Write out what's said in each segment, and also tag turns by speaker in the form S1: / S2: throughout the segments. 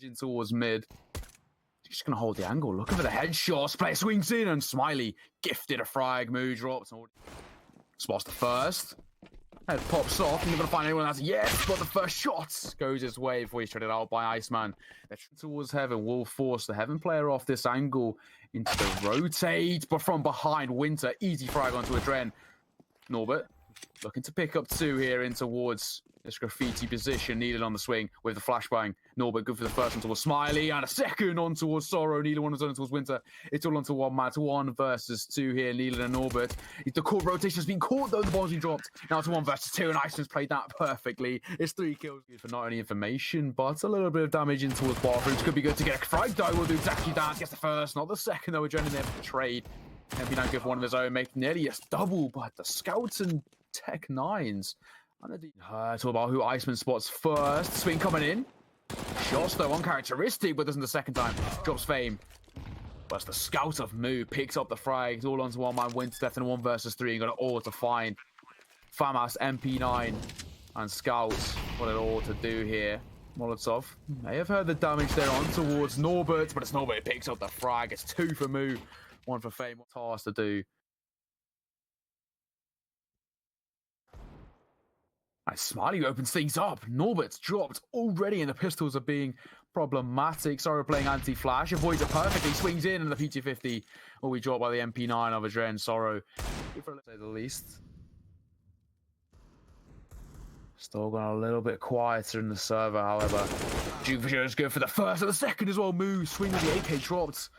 S1: In towards mid. Just going to hold the angle. Looking for the headshots. Player swings in and Smiley gifted a frag. Moo drops. Spots the first. Head pops off. And you're going to find anyone that's yes, but the first shot goes his way before he's traded out by Iceman. They're towards Heaven. Will force the Heaven player off this angle into the rotate. But from behind, Winter. Easy frag onto AdreN. Norbert looking to pick up two here in towards this graffiti position. neaLaN on the swing with the flashbang. Norbert good for the first one towards Smiley. And a second on towards Sorrow. neaLaN one on towards Winter. It's all onto one match. 1 versus 2 here. neaLaN and Norbert. The court rotation has been caught though. The ball's been dropped. Now it's 1 versus 2. And Iceman's played that perfectly. It's 3 kills. Good for not only information, but a little bit of damage in towards bathrooms. Could be good to get a frag though. We'll do exactly that. Gets the first, not the second though. We're joining there for the trade. MP9 good for one of his own, making nearly a double, but the Scouts and Tech 9s. Talk about who Iceman spots first. Swing coming in. Shots though, uncharacteristic, but doesn't the second time. Drops Fame. But the Scout of Moo picks up the frag. It's all onto one man. Winter left in 1 versus 3. And got it all to find. FAMAS, MP9, and Scouts. What it all to do here. Molotov may have heard the damage there on towards Norbert, but it's Norbert who picks up the frag. It's 2 for Moo. 1 for Fame. What task to do? And Smiley opens things up. Norbert's dropped already, and the pistols are being problematic. Sorrow playing anti-flash. Avoids it perfectly. Swings in, and the PT50 will be dropped by the MP9 of AdreN. Sorrow, to say the least. Still gone a little bit quieter in the server, however. dukefissura is good for the first and the second as well. Moo swings the AK dropped.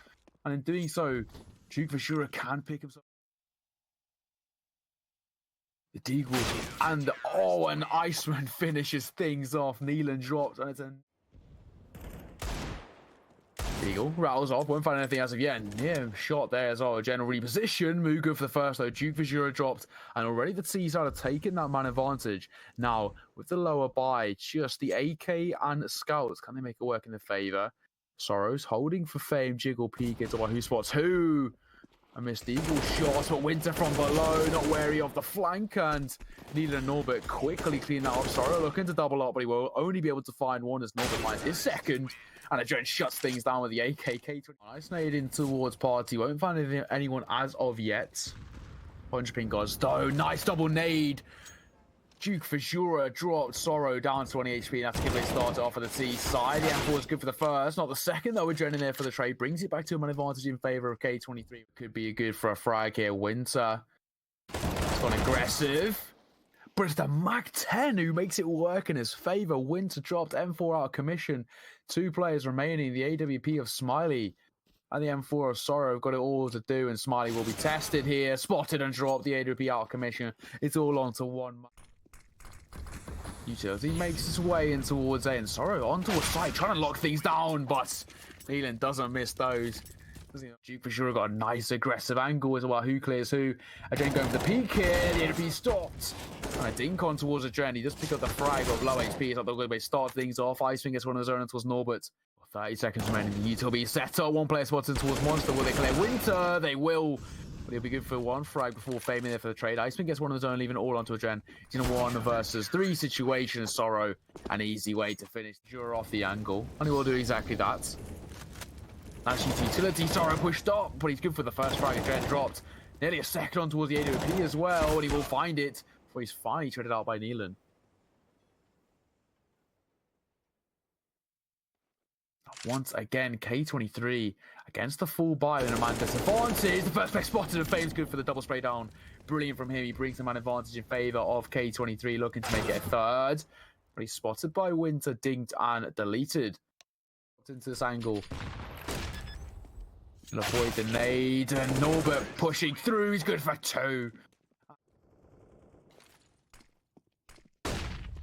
S1: And in doing so, dukefissura can pick himself. The deagle and and Iceman finishes things off. neaLaN drops and it's a deagle rattles off. Won't find anything as of yet. Yeah, shot there as well. General reposition. Moo good for the first though. dukefissura dropped, and already the T side have taken that man advantage. Now with the lower buy, just the AK and Scouts, can they make it work in their favor? Sorrows holding for Fame. Jiggle peek into who spots who. I missed the eagle shot, but Winter from below, not wary of the flank, and neaLaN and Norbert quickly clean that up. Sorrow looking to double up, but he will only be able to find one as Norbert finds his second, and AdreN shuts things down with the AK. K23 isolated in towards party, won't find anyone as of yet. Punch ping goes though, nice double nade. dukefissura dropped Sorrow down 20 HP, and that's to give it a start off of the T side. The M4 is good for the first, not the second though. AdreN in there for the trade, brings it back to an advantage in favor of K23. Could be good for a frag here. Winter, it's gone aggressive, but it's the Mac 10 who makes it work in his favor. Winter dropped M4 out of commission. 2 players remaining. The AWP of Smiley and the M4 of Sorrow have got it all to do, and Smiley will be tested here. Spotted and dropped. The AWP out of commission. It's all on to one. Utility makes its way in towards A, and Sorrow onto a side, trying to lock things down, but neaLaN doesn't miss those. dukefissura got a nice aggressive angle as well. Who clears who? AdreN going for the peak here. The AWP stopped. And a dink on towards AdreN. He just picked up the frag of low HP. It's like they're going to start things off. Iceman gets one of his own towards Norbert. 30 seconds remaining. The utility set up. 1 player spots in towards Monster. Will they clear Winter? They will. But he'll be good for 1 frag before Fame in there for the trade. Iceman gets one of his own, leaving it all onto AdreN. It's in a 1 versus 3 situation. Sorrow, an easy way to finish. Dura off the angle. And he will do exactly that. National utility. Sorrow pushed up, but he's good for the first frag. AdreN dropped. Nearly a second on towards the AWP as well, and he will find it before he's finally traded out by neaLaN. Once again, K23 against the full buy in a man disadvantage. The first play spotted and Fame's good for the double spray down. Brilliant from him. He brings the man advantage in favor of K23, looking to make it a third. But he's spotted by Winter, dinked and deleted. Into this angle. And avoid the nade. And Norbert pushing through. He's good for 2.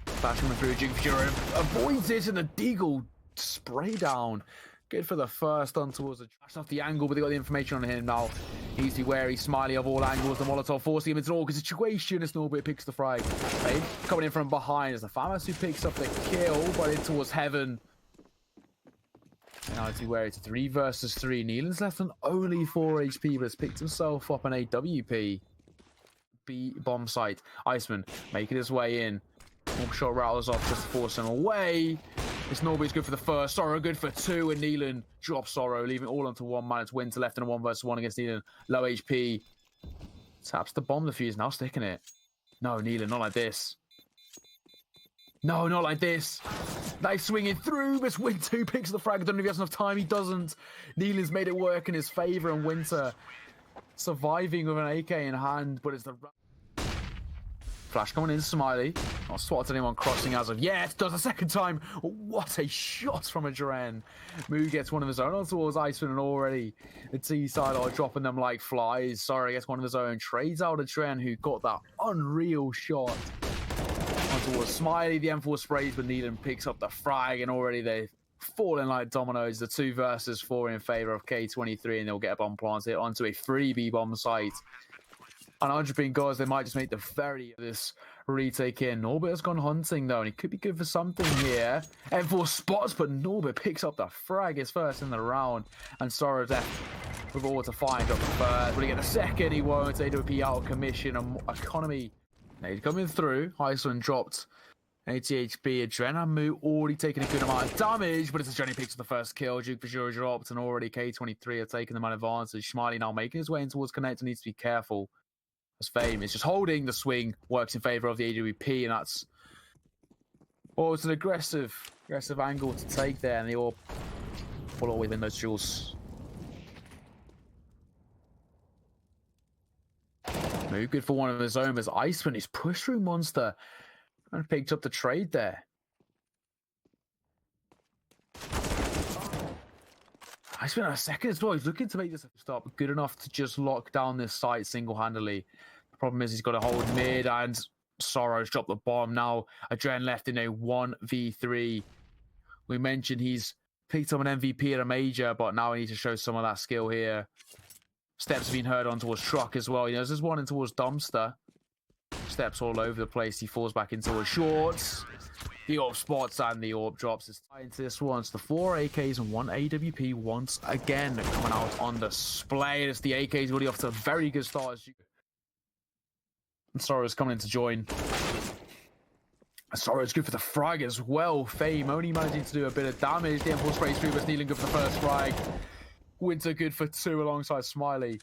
S1: Flashing through. dukefissura avoids it, and the deagle spray down. Good for the first on towards the trash off the angle, but they got the information on him now. He's to wary. Smiley of all angles. The Molotov forcing him into an awkward situation as Norbert picks the frag. Fame coming in from behind as the FAMAS who picks up the kill, but in towards Heaven. And now to wary. It's 3 versus 3. neaLaN's left on only 4 HP, but has picked himself up an AWP. B bomb site. Iceman making his way in. Shot rattles off just to force him away. It's Norby's good for the first. Sorrow good for two. And neaLaN drops Sorrow, leaving all onto one man. It's Winter left in a 1v1 against neaLaN. Low HP. Taps the bomb. The fuse now sticking it. No, neaLaN, not like this. No, not like this. Nice swinging through, but Winter picks the frag. I don't know if he has enough time. He doesn't. neaLaN's made it work in his favor, and Winter surviving with an AK in hand, but it's the flash coming in. Smiley not spotted anyone crossing as of yet. Does a second time. What a shot from AdreN. Moo gets one of his own on towards Iceman, and already the T side are dropping them like flies. Sorry, gets one of his own. Trades out AdreN, who got that unreal shot on towards Smiley. The M4 sprays, but neaLaN picks up the frag, and already they falling like dominoes. The 2 versus 4 in favor of K23, and they'll get a bomb planted onto a freebie bomb site. And 100 ping guys, they might just make the very this retake in. Norbert has gone hunting though, and he could be good for something here. M4 spots, but Norbert picks up the frag, his first in the round. And Sorrow death with all to find up the first. Will he get the second? He won't. AWP out of commission. And economy. Nade coming through. Iceland dropped 80 HP. AdreN and Moo already taking a good amount of damage, but it's AdreN picks up the first kill. dukefissura dropped, and already K23 are taking the man advantage. Smiley now making his way in towards connect and needs to be careful. Fame is just holding the swing, works in favor of the AWP, and that's it's an aggressive angle to take there, and they all follow within those duels. Moo good for one of his own, as Iceman is pushed through Monster and picked up the trade there. I spent a second as well. He's looking to make this stop good enough to just lock down this site single-handedly. The problem is he's got to hold mid, and Sorrow's dropped the bomb. Now AdreN left in a 1v3. We mentioned he's picked up an MVP at a major, but now he needs to show some of that skill here. Steps have been heard on towards truck as well. You know, there's one in towards dumpster. Steps all over the place. He falls back into his shorts. The AWP spots and the AWP drops. It's into this one. It's the 4 AKs and 1 AWP once again coming out on display. It's the AKs really off to a very good start. And Sorrow's coming in to join. Sorrow's good for the frag as well. Fame only managing to do a bit of damage. The M4 sprays through, but neaLaN good for the first frag. Winter good for 2 alongside Smiley.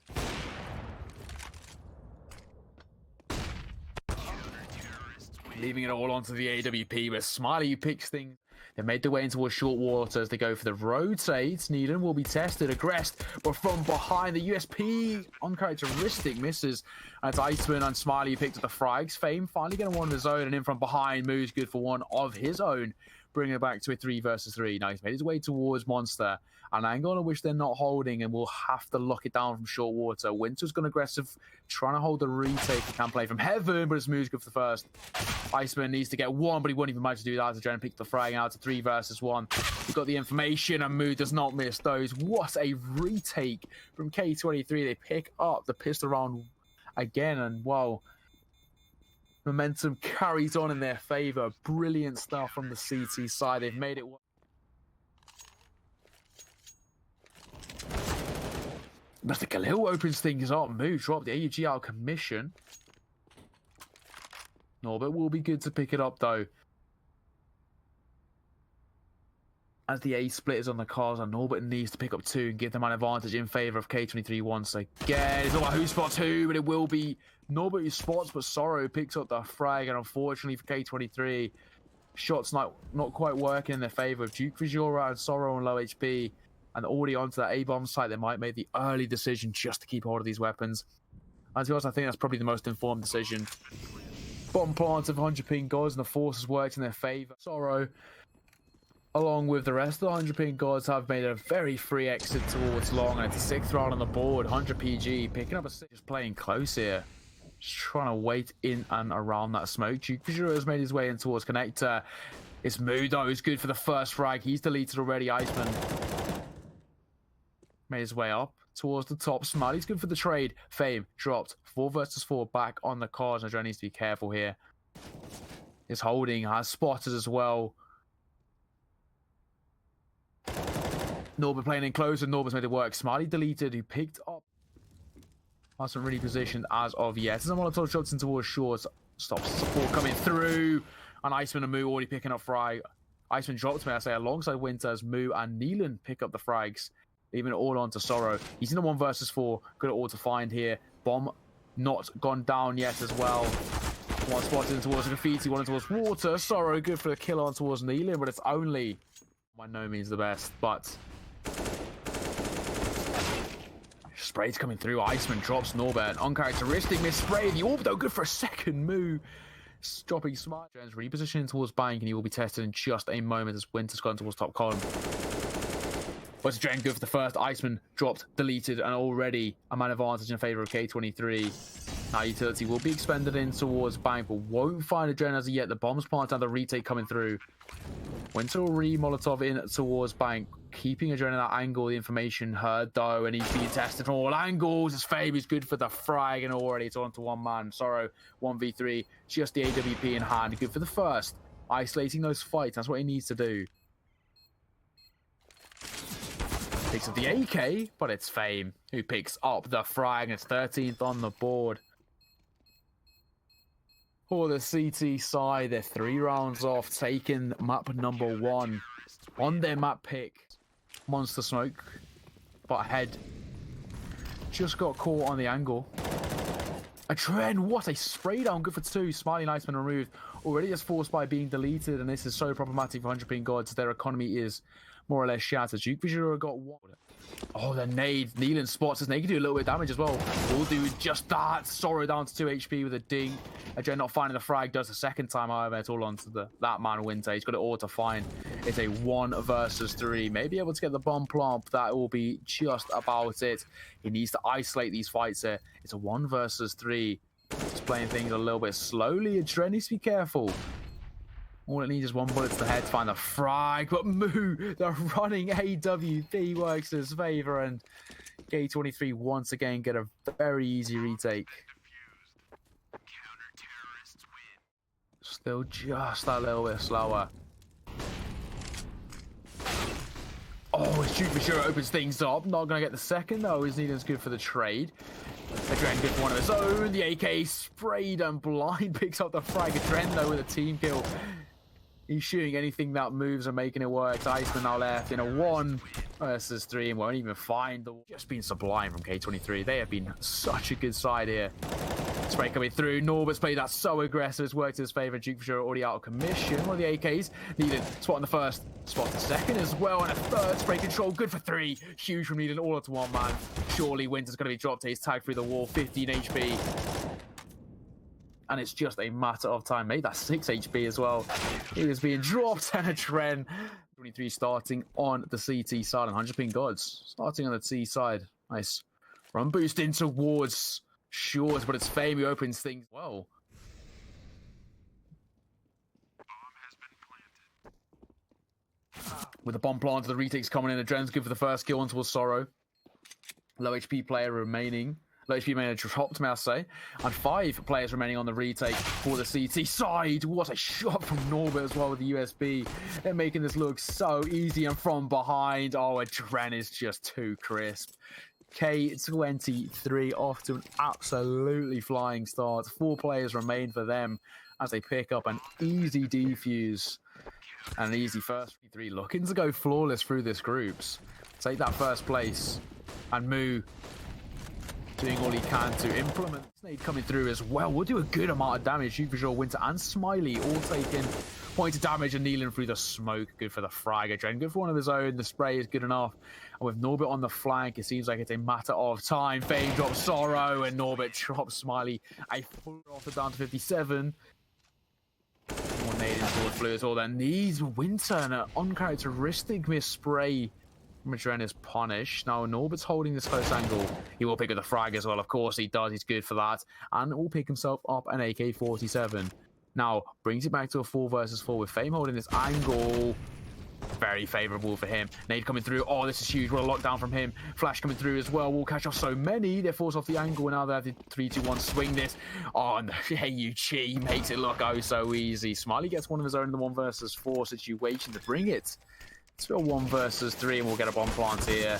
S1: Leaving it all onto the AWP, but Smiley picks things. They made their way into a short water as they go for the rotates. neaLaN will be tested, aggressed, but from behind, the USP uncharacteristic misses. And it's Iceman and Smiley who picked up the frags. Fame finally getting one of his own, and in from behind, Moo's good for one of his own, bringing it back to a 3 versus 3. Now he's made his way towards Monster, and I'm going to wish they're not holding, and we'll have to lock it down from short water. Winter's gone aggressive, trying to hold the retake. He can play from heaven, but his Moo's good for the first. Iceman needs to get one, but he won't even manage to do that. AdreN picked the frag out to 3 versus 1. He got the information, and Moo does not miss those. What a retake from K23. They pick up the pistol round again, and wow, momentum carries on in their favor. Brilliant stuff from the CT side. They've made it work. But the Khalil opens things up. Moo dropped the AUG out of commission. Norbert will be good to pick it up though, as the A split is on the cars, and Norbert needs to pick up 2 and give them an advantage in favor of K23 once again. It's not about who spots who, but it will be Norbert who spots, but Sorrow picks up the frag, and unfortunately for K23, shots not quite working in their favor of dukefissura and Sorrow on low HP, and already onto that A-bomb site. They might make the early decision just to keep hold of these weapons. And to be honest, I think that's probably the most informed decision. Bomb plants of 100 ping gods, and the forces worked in their favor. Sorrow, along with the rest of the 100 ping gods, have made a very free exit towards long, and it's a 6th round on the board. 100 PG picking up a 6, just playing close here, just trying to wait in and around that smoke. dukefissura has made his way in towards connector. It's Moo though, who's good for the first frag. He's deleted already. Iceman made his way up towards the top. Smiley's good for the trade. Fame dropped 4 versus 4 back on the cards. AdreN needs to be careful here. His holding has spotted as well. Norbert playing in close, and Norbert's made it work. Smiley deleted, who picked up. Wasn't really positioned as of yet. As a Molotov shots in towards short. Stops support coming through. And Iceman and Moo already picking up frag. Iceman dropped, may I say, alongside Winter as Moo and neaLaN pick up the frags, leaving it all on to Sorrow. He's in a 1 versus 4. Good at all to find here. Bomb not gone down yet as well. One spotted in towards Graffiti, one towards Water. Sorrow good for the kill on towards neaLaN, but it's only by no means the best. But Spray's coming through. Iceman drops Norbert. Uncharacteristic miss Spray. The orb though good for a second move. Dropping Smart. Jen's repositioning towards Bank, and he will be tested in just a moment as Winter's gone towards top column. But Gen good for the first. Iceman dropped, deleted, and already a man advantage in favor of K23. Now utility will be expended in towards Bank, but won't find AdreN as of yet. The bombs plant and the retake coming through. Winter will re-Molotov in towards Bank, keeping AdreN in that angle. The information heard though, and he's being tested from all angles. His fave is good for the frag, and already it's on to one man. Sorrow 1v3, just the AWP in hand. Good for the first, isolating those fights. That's what he needs to do. Picks up the AK, but it's Fame who picks up the frag, and it's 13th on the board. For the CT side, they're 3 rounds off, taking map number 1 on their map pick. Monster Smoke, but ahead. Just got caught on the angle. AdreN, what a spray down, good for 2. Smiley and Iceman removed. Already just forced by being deleted, and this is so problematic for 100 ping gods. Their economy is more or less shattered. dukefissura got 1. Oh, the nade. neaLaN spots us. They can do a little bit of damage as well. We'll do just that. Sorrow down to 2 HP with a ding. AdreN not finding the frag. Does the second time, however. It's all onto that man Winter. He's got it all to find. It's a 1 versus 3. Maybe able to get the bomb plant. That will be just about it. He needs to isolate these fights here. It's a 1 versus 3. Just playing things a little bit slowly. AdreN needs to be careful. All it needs is 1 bullet to the head to find the frag, but Moo, the running AWP, works in his favor, and K23 once again get a very easy retake. Still just a little bit slower. Oh, his dukefissura opens things up. Not going to get the second, though. His neaLaN's good for the trade. AdreN good for one of his own. The AK sprayed and blind picks up the frag. AdreN, though, with a team kill. He's shooting anything that moves and making it work. Iceman now left in a 1 versus 3 and won't even find the... Just been sublime from K23. They have been such a good side here. Spray coming through. Norbert's played that so aggressive. It's worked in his favor. dukefissura already out of commission. One of the AKs needed. Spot on the first. Spot the second as well. And a third. Spray control. Good for 3. Huge from neaLaN. All onto one man. Surely Winter's going to be dropped. He's tagged through the wall. 15 HP. And it's just a matter of time. Made that 6 HP as well. He was being dropped, and AdreN 23 starting on the CT side, and 100 ping gods starting on the T side. Nice run boost in towards Shores, but it's Fame who opens things well. With the bomb plant, the retakes coming in. AdreN's good for the first kill on towards Sorrow. Low HP player remaining. Low HP player dropped, may I say. And 5 players remaining on the retake for the CT side. What a shot from Norbert as well with the USB. They're making this look so easy, and from behind. Oh, AdreN is just too crisp. K23 off to an absolutely flying start. 4 players remain for them as they pick up an easy defuse and an easy first. 3 looking to go flawless through this groups. Take that first place. And Moo doing all he can to implement. Snake coming through as well. We'll do a good amount of damage. dukefissura, Winter, and Smiley all taking points of damage, and neaLaN through the smoke. Good for the frag. AdreN good for one of his own. The spray is good enough. And with Norbert on the flank, it seems like it's a matter of time. Fame drops Sorrow, and Norbert drops Smiley. A full offer down to 57. More nade into the blue as well. Then needs Winter and an uncharacteristic miss spray. AdreN is punished. Now Norbert's holding this close angle. He will pick up the frag as well. Of course he does. He's good for that. And will pick himself up an AK-47. Now brings it back to a 4 versus 4 with Fame holding this angle. Very favorable for him. Nade coming through. Oh, this is huge. What a lockdown from him. Flash coming through as well. Will catch off so many. They're forced off the angle, and now they have the 3-2-1 swing this. Oh, and the AUG makes it look oh so easy. Smiley gets one of his own in the 1 versus 4 situation to bring it. Still 1 versus 3, and we'll get a bomb plant here.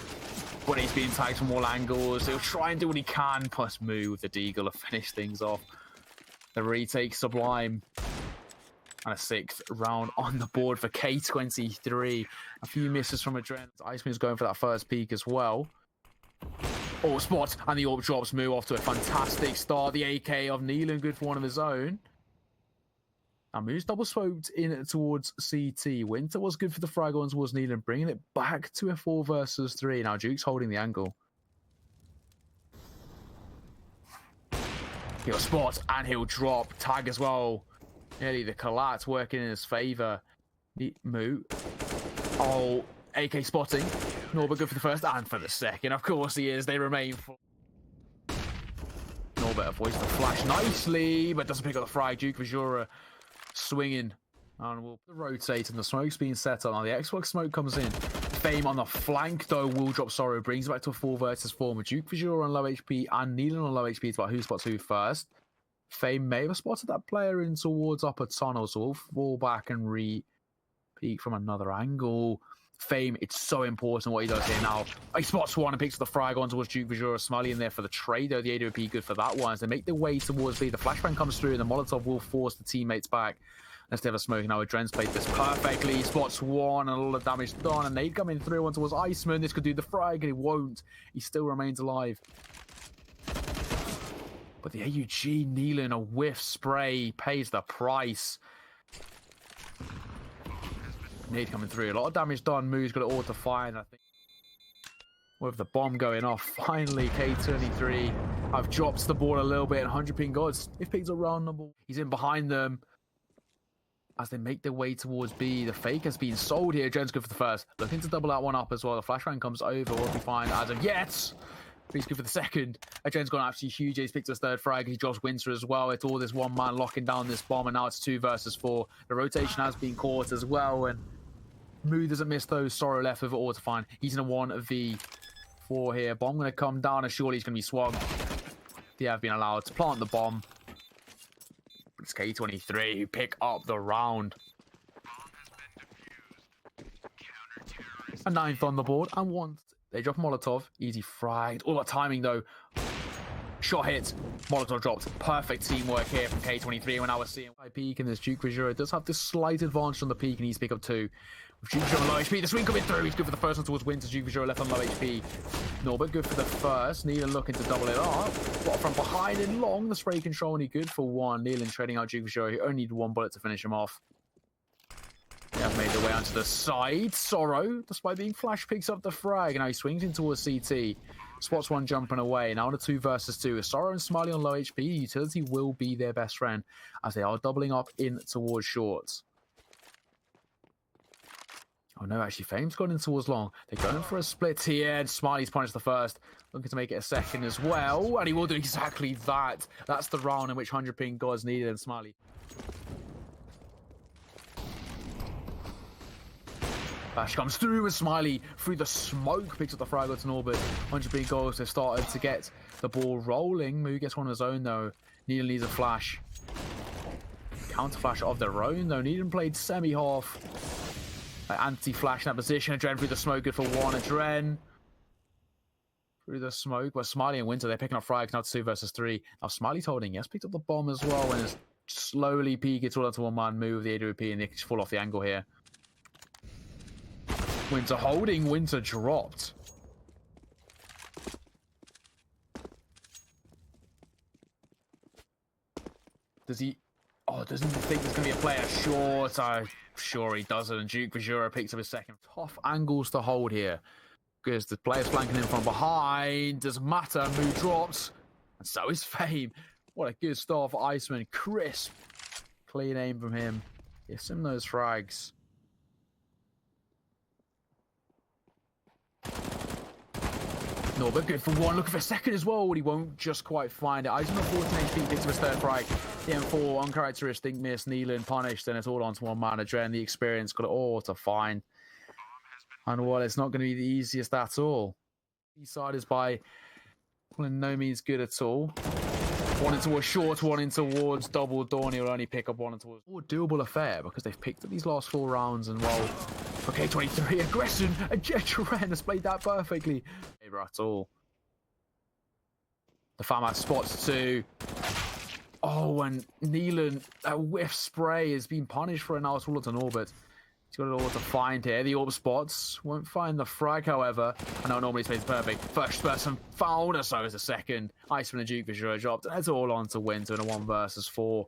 S1: But he's being tagged from all angles. He'll try and do what he can. Plus Moo with the deagle to finish things off. The retake sublime. And a 6th round on the board for K23. A few misses from AdreN. Iceman's going for that first peak as well. Oh, spot, and the AWP drops move off to a fantastic start. The AK of neaLaN, good for one of his own. Now moves double smoked in towards CT. Winter was good for the frag on towards neaLaN, bringing it back to a 4 versus 3. Now Duke's holding the angle. He'll spot and he'll drop. Tag as well. Nearly the collapse working in his favor. The move. Oh, AK spotting. Norbert good for the first and for the second. Of course he is. They remain for. Norbert avoids the flash nicely, but doesn't pick up the frag. dukefissura swinging. And we'll rotate, and the smoke's being set up. Now the Xbox smoke comes in. Fame on the flank, though, will drop Sorrow. Brings it back to a 4 versus 4. With dukefissura on low HP and neaLaN on low HP. It's about who spots who first. Fame may have spotted that player in towards upper tunnel, so we'll fall back and re-peek from another angle. Fame, it's so important what he does here now. He spots one and picks up the frag on towards dukefissura. Smiley in there for the trade, though. The AWP good for that one. As they make their way towards B, the flashbang comes through, and the Molotov will force the teammates back. Let's have a smoke now. AdreN's played this perfectly. He spots one, and a lot of damage done. And nade coming through on towards Iceman. This could do the frag, and he won't. He still remains alive. But the AUG neaLaN, a whiff spray, pays the price. Nade coming through. A lot of damage done. Move's got it all to find, I think. With the bomb going off, finally, K23 have dropped the ball a little bit. And 100 ping gods. They've picked up round number. He's in behind them. As they make their way towards B, the fake has been sold here. AdreN's good for the first. Looking to double that one up as well. The flashbang comes over. What we find as of yet. He's good for the second. AdreN's gone absolutely huge. He's picked his 3rd frag. He drops Winter as well. It's all this one man locking down this bomb, and now it's 2 versus 4. The rotation has been caught as well, and Mood doesn't miss those. Sorrow left with it all to find. He's in a 1v4 here. Bomb going to come down, and surely he's going to be swung. They have been allowed to plant the bomb. It's K23 who pick up the round. A 9th on the board, and 1. They drop a Molotov. Easy fragged. All that timing, though. Shot hit. Molotov dropped. Perfect teamwork here from K23. When I was seeing high peak, and this dukefissura does have this slight advantage on the peak, and he's pick up 2. With dukefissura on low HP, the swing coming through. He's good for the first one towards Winter. dukefissura left on low HP. Norbert good for the first. neaLaN looking to double it up. But from behind and long, the spray control only good for 1. neaLaN trading out dukefissura. He only needed 1 bullet to finish him off. They have made their way onto the side. Sorrow, despite being flash, picks up the frag. Now he swings in towards CT. Spots one jumping away. Now on a 2 versus 2. With Sorrow and Smiley on low HP, utility will be their best friend as they are doubling up in towards shorts. Oh no, actually, Fame's gone in towards long. They're going for a split here, and Smiley's punished the first. Looking to make it a second as well, and he will do exactly that. That's the round in which 100 ping gods needed, and Smiley. Flash comes through, and Smiley through the smoke picks up the frag to Norbert. 100 big goals. They've started to get the ball rolling. Moo gets one of his own though. neaLaN needs a flash. Counter flash of their own though. neaLaN played semi-half. Anti-flash in that position. AdreN through the smoke, good for 1. AdreN through the smoke. But Smiley and Winter, they're picking up frags. Now it's 2 versus 3. Now Smiley's holding. Yes, picked up the bomb as well. And it's slowly peak. It's all onto 1 man move. The AWP, and they just fall off the angle here. Winter holding. Winter dropped. Does he... Oh, doesn't he think there's going to be a player short? I'm sure he doesn't. And dukefissura picks up his second. Tough angles to hold here. Because the player's flanking in from behind. Doesn't matter. Moo drops. And so is Fame. What a good start for Iceman. Crisp. Clean aim from him. Gives him those frags. Norbert good for 1. Looking for a second as well, but he won't just quite find it. Iceman 14 HP, picks up his 3rd frag. The M4, uncharacteristic miss. neaLaN punished, and it's all onto 1 man. AdreN, the experience, got it all to find. And well, it's not going to be the easiest at all. East side is by no means good at all. 1 into a short, 1 in towards double dawn. He'll only pick up 1 into a more doable affair because they've picked up these last 4 rounds, and well, for K23, aggression, and AdreN has played that perfectly. At all. The Famas spots 2. Oh, and neaLaN, that whiff spray is being punished for it now. It's all on orbit. He's got it all to find here. The orb spots won't find the frag, however. I know normally space is perfect. First person found, or so is the second. Iceman and dukefissura dropped. And it's all on to Winter in a 1 versus 4.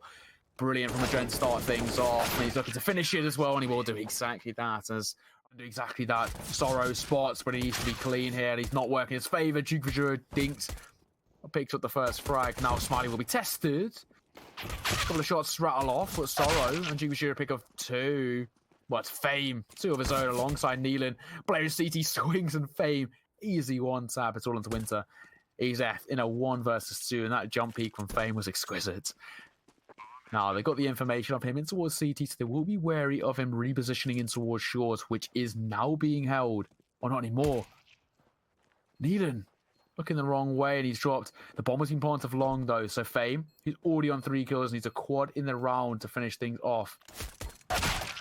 S1: Brilliant from AdreN to start things off. And he's looking to finish it as well, and he will do exactly that. Sorrow spots, but he needs to be clean here. And he's not working in his favor. dukefissura dinks. Picks up the first frag. Now Smiley will be tested. A couple of shots rattle off, but Sorrow and dukefissura pick up 2. But Fame, 2 of his own alongside neaLaN. Players CT swings and Fame. Easy 1 tap. It's all into Winter. He's in a 1 versus 2, and that jump peak from Fame was exquisite. Now, they got the information of him in towards CT, so they will be wary of him repositioning in towards short, which is now being held. Or not anymore. neaLaN looking the wrong way, and he's dropped. The bomb has been planted for long, though, so Fame, he's already on 3 kills, needs a quad in the round to finish things off.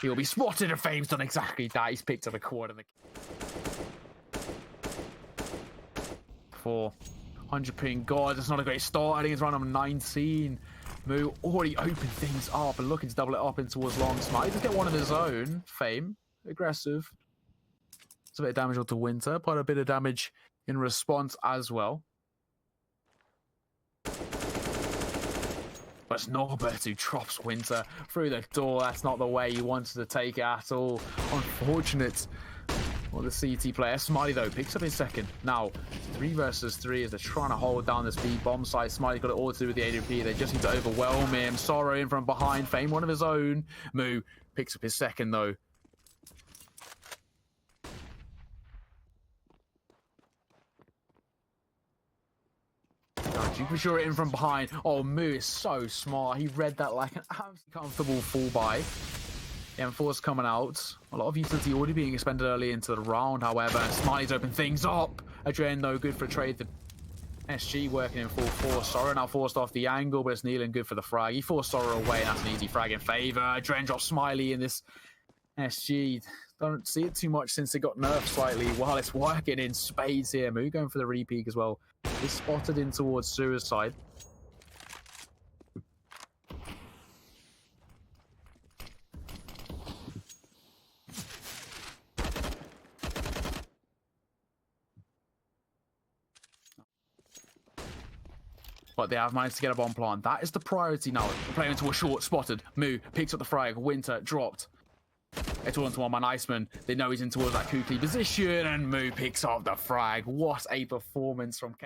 S1: He'll be spotted, and Fame's done exactly that. He's picked up a quad in the... 400 ping. God, that's not a great start. I think it's round number 19. Moo already opened things up and looking to double it up in towards long. Smiley does get 1 of his own. Fame, aggressive. It's a bit of damage onto Winter. Quite a bit of damage in response as well. But it's Norbert who drops Winter through the door. That's not the way he wanted to take it at all. Unfortunate for the CT player. Smiley, though, picks up his second. Now, 3 versus 3 as they're trying to hold down this B bomb site. Smiley's got it all to do with the ADP. They just need to overwhelm him. Sorrow in from behind. Fame, 1 of his own. Moo picks up his second, though. dukefissura in from behind. Oh, Moo is so smart. He read that like an absolutely comfortable fall by. The M4's coming out. A lot of utility already being expended early into the round, however. Smiley's opened things up. AdreN, though, good for a trade. The SG working in full force. Sorrow now forced off the angle, but it's neaLaN good for the frag. He forced Sorrow away, and that's an easy frag in favor. AdreN drops Smiley in this SG. Don't see it too much since it got nerfed slightly while it's working in spades here. Moo going for the repeak as well. He's spotted in towards Suicide. But they have managed to get a bomb plant. That is the priority now. Playing into a short, spotted. Moo picks up the frag. Winter dropped. It's all into 1-man Iceman. They know he's in towards that kooky position, and Moo picks up the frag. What a performance from K.